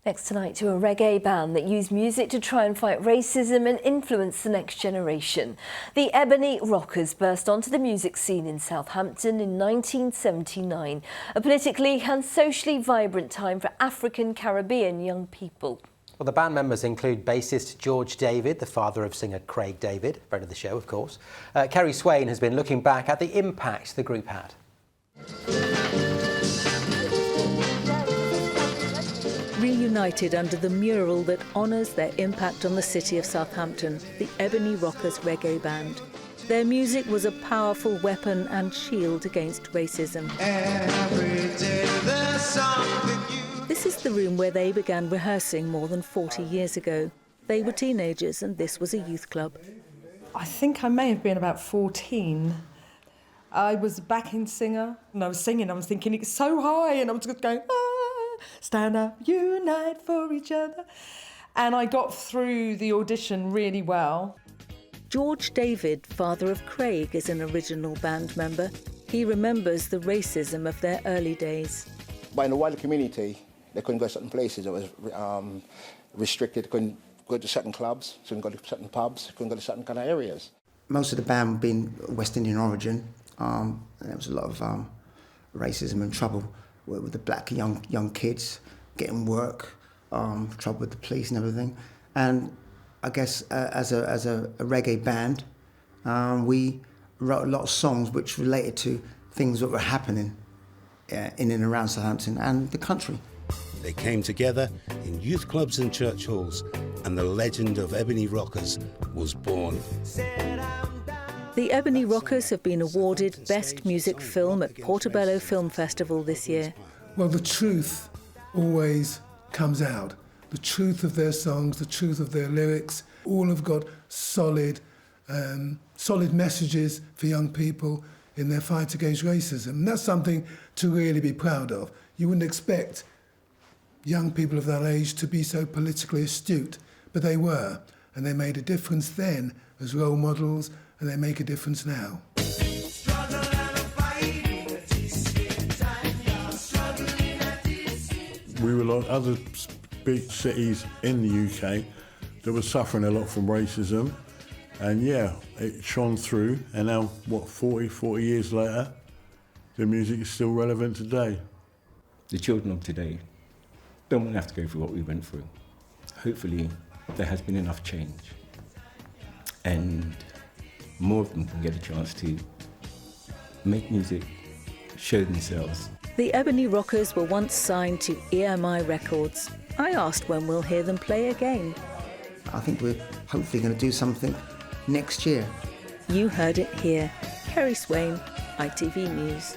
Next tonight to a reggae band that used music to try and fight racism and influence the next generation. The Ebony Rockers burst onto the music scene in Southampton in 1979, a politically and socially vibrant time for African Caribbean young people. Well, the band members include bassist George David, the father of singer Craig David, friend of the show, of course. Kerry Swain has been looking back at the impact the group had. Reunited under the mural that honours their impact on the city of Southampton, the Ebony Rockers reggae band. Their music was a powerful weapon and shield against racism. This is the room where they began rehearsing more than 40 years ago. They were teenagers and this was a youth club. I think I may have been about 14. I was a backing singer and I was singing, I was thinking it's so high and I was just going, stand up, unite for each other. And I got through the audition really well. George David, father of Craig, is an original band member. He remembers the racism of their early days. But in the wider community, they couldn't go to certain places. It was restricted. They couldn't go to certain clubs, couldn't go to certain pubs, couldn't go to certain kind of areas. Most of the band being West Indian origin, and there was a lot of racism and trouble with the black young kids getting work, trouble with the police and everything. And I guess as a reggae band, we wrote a lot of songs which related to things that were happening in and around Southampton and the country. They came together in youth clubs and church halls, and the legend of Ebony Rockers was born. The Ebony Rockers have been awarded Best Music Film at Portobello Film Festival this year. Well, the truth always comes out. The truth of their songs, the truth of their lyrics, all have got solid messages for young people in their fight against racism. And that's something to really be proud of. You wouldn't expect young people of that age to be so politically astute, but they were. And they made a difference then as role models, and they make a difference now. We were like other big cities in the UK that were suffering a lot from racism, and yeah, it shone through, and now, 40 years later, the music is still relevant today. The children of today don't want to have to go through what we went through. Hopefully, there has been enough change, and more of them can get a chance to make music, show themselves. The Ebony Rockers were once signed to EMI Records. I asked when we'll hear them play again. I think we're hopefully going to do something next year. You heard it here. Kerry Swain, ITV News.